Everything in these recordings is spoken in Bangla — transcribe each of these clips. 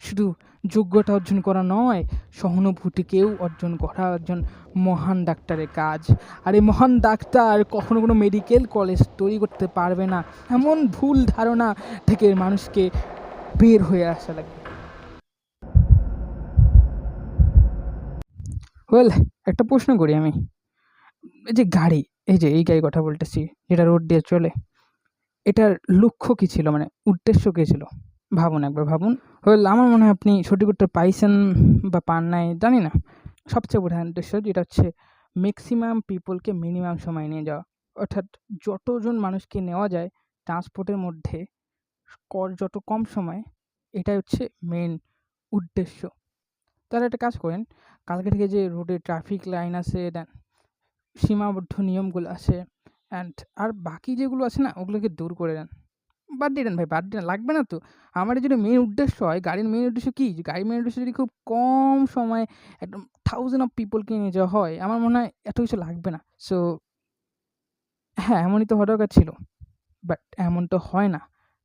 শুধু যোগ্যতা অর্জন করা নয়, সহানুভূতিকেও অর্জন করা একজন মহান ডাক্তারের কাজ। আর এই মহান ডাক্তার কখনো কোনো মেডিকেল কলেজ তৈরি করতে পারবে না। এমন ভুল ধারণা থেকে মানুষকে বের হয়ে আসা লাগবে। ওয়েল, একটা প্রশ্ন করি আমি। এই যে গাড়ি, এই গাড়ি কথা বলতেছি, যেটা রোড দিয়ে চলে, এটার লক্ষ্য কী ছিল, মানে উদ্দেশ্য কী ছিল? একবার ভাবুন। ওয়েল, আমার মনে হয় আপনি সঠিক উত্তর পাইছেন বা পান নাই জানি না। সবচেয়ে প্রধান উদ্দেশ্য যেটা হচ্ছে ম্যাক্সিমাম পিপলকে মিনিমাম সময় নিয়ে যাওয়া, অর্থাৎ যতজন মানুষকে নেওয়া যায় ট্রান্সপোর্টের মধ্যে যত কম সময়, এটাই হচ্ছে মেন উদ্দেশ্য। তাহলে একটা কাজ করেন, কালকে থেকে যে রোডে ট্রাফিক লাইন আছে, সীমাবদ্ধ নিয়মগুলো আছে, অ্যান্ড আর বাকি যেগুলো আছে না, ওগুলোকে দূর করে দেন। বাদ দিয়ে দেন ভাই, বাদ দিয়ে লাগবে না তো। আমার যদি মেন উদ্দেশ্য হয়, গাড়ির মেন উদ্দেশ্য কী? গাড়ির মেন উদ্দেশ্য যদি খুব কম সময় একদম থাউজেন্ড অফ পিপলকে নিয়ে যাওয়া হয়, আমার মনে হয় এত কিছু লাগবে না। সো হ্যাঁ, এমনই তো হওয়া দরকার ছিল, বাট এমন তো হয় না।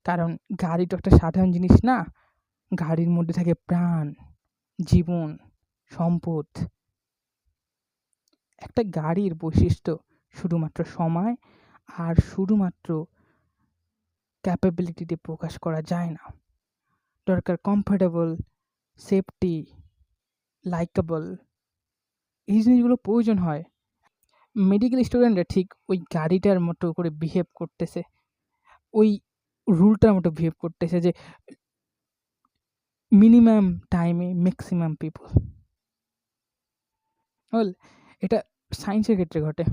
কারণ গাড়ি তো একটা সাধারণ জিনিস না। গাড়ির মধ্যে থাকে প্রাণ, জীবন, সম্পদ। একটা গাড়ির বৈশিষ্ট্য শুধুমাত্র সময় আর শুধুমাত্র ক্যাপাবিলিটিতে প্রকাশ করা যায় না। দরকার কমফোর্টেবল, সেফটি, লাইকেবল, এই জিনিসগুলো প্রয়োজন হয়। মেডিকেল স্টুডেন্টরা ঠিক ওই গাড়িটার মতো করে বিহেভ করতেছে, ওই রুলটার মতো বিহেভ করতেছে যে মিনিমাম টাইমে ম্যাক্সিমাম পিপল। ওয়েল, এটা সায়েন্সের ক্ষেত্রে ঘটে,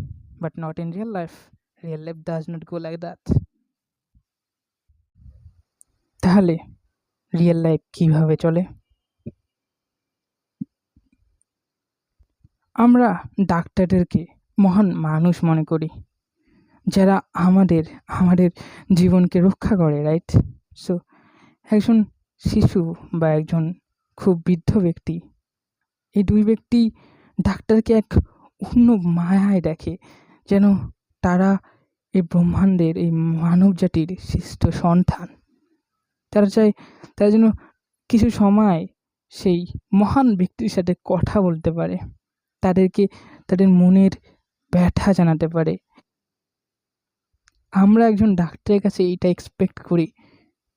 but not in real life. Real life does not go like that. তাহলে রিয়েল লাইফ কীভাবে চলে? আমরা ডাক্তারদেরকে মহান মানুষ মনে করি, যারা আমাদের জীবনকে রক্ষা করে, রাইট? সো একজন শিশু বা একজন খুব বৃদ্ধ ব্যক্তি, এই দুই ব্যক্তি ডাক্তারকে এক অন্য মায়ায় দেখে, যেন তারা এই ব্রহ্মাণ্ডের, এই মানব জাতির সৃষ্ট সন্তান। তারা চায় তারা যেন কিছু সময় সেই মহান ব্যক্তির সাথে কথা বলতে পারে, তাদেরকে তাদের মনের ব্যথা জানাতে পারে। আমরা একজন ডাক্তারের কাছে এইটা এক্সপেক্ট করি।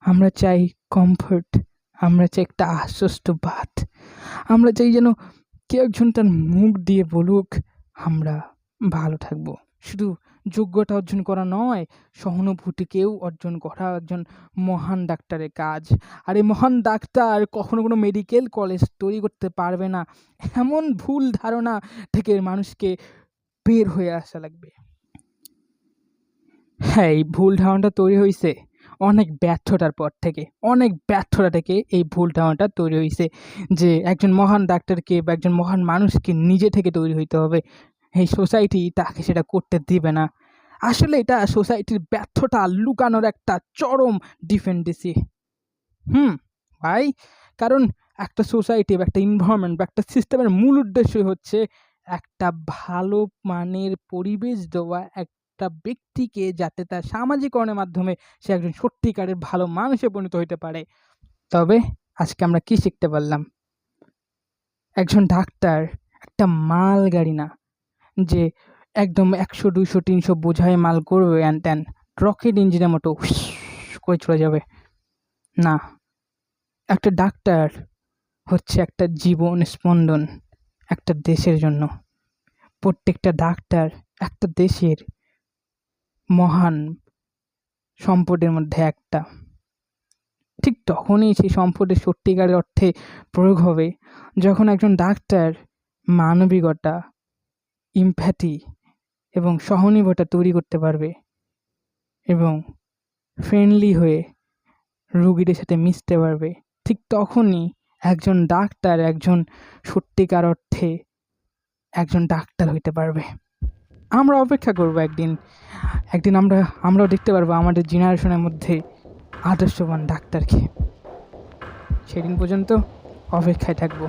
আমরা চাই কমফর্ট, আমরা চাই একটা আশ্বস্তবাদ, আমরা চাই যেন কেউ একজন তার মুখ দিয়ে বলুক আমরা ভালো থাকবো। শুধু যোগ্যতা অর্জন করা নয়, সহানুভূতিকেও অর্জন করা একজন মহান ডাক্তারের কাজ। আর এই মহান ডাক্তার কখনো কোনো মেডিকেল কলেজ তৈরি করতে পারবে না। এমন ভুল ধারণা থেকে মানুষকে বের হয়ে আসা লাগবে। হ্যাঁ, এই ভুল ধারণাটা তৈরি হয়েছে অনেক ব্যর্থতার পর থেকে, অনেক ব্যর্থতা থেকে এই ভুল ধারণাটা তৈরি হয়েছে যে একজন মহান ডাক্তারকে বা একজন মহান মানুষকে নিজে থেকে তৈরি হইতে হবে, এই সোসাইটি তাকে সেটা করতে দিবে না। আসলে এটা সোসাইটির ব্যর্থতা লুকানোর একটা চরম ডিফেন্ডেন্সি। ভাই, কারণ একটা সোসাইটি বা একটা এনভায়রনমেন্ট বা একটা সিস্টেমের মূল উদ্দেশ্যই হচ্ছে একটা ভালো মানের পরিবেশ দেওয়া একটা ব্যক্তিকে, যাতে তার সামাজিকরণের মাধ্যমে সে একজন সত্যিকারের ভালো মানুষে পরিণত হইতে পারে। তবে আজকে আমরা কি শিখতে পারলাম? একজন ডাক্তার একটা মাল গাড়ি না, যে একদম 100, 200, 300 বোঝায় মাল করবে অ্যান্ড দেন রকেট ইঞ্জিনের মতো করে চলে যাবে না। একটা ডাক্তার হচ্ছে একটা জীবন স্পন্দন একটা দেশের জন্য। প্রত্যেকটা ডাক্তার একটা দেশের মহান সম্পদের মধ্যে একটা। ঠিক তখনই সেই সম্পদের সত্যিকারের অর্থে প্রয়োগ হবে যখন একজন ডাক্তার মানবিকতা, ইমপ্যাথি এবং সহানুভূতি তৈরি করতে পারবে এবং ফ্রেন্ডলি হয়ে রোগীদের সাথে মিশতে পারবে। ঠিক তখনই একজন ডাক্তার একজন সত্যিকার অর্থে একজন ডাক্তার হইতে পারবে। আমরা অপেক্ষা করব, একদিন আমরাও দেখতে পারবো আমাদের জেনারেশনের মধ্যে আদর্শবান ডাক্তারকে। সেদিন পর্যন্ত অপেক্ষায় থাকবো।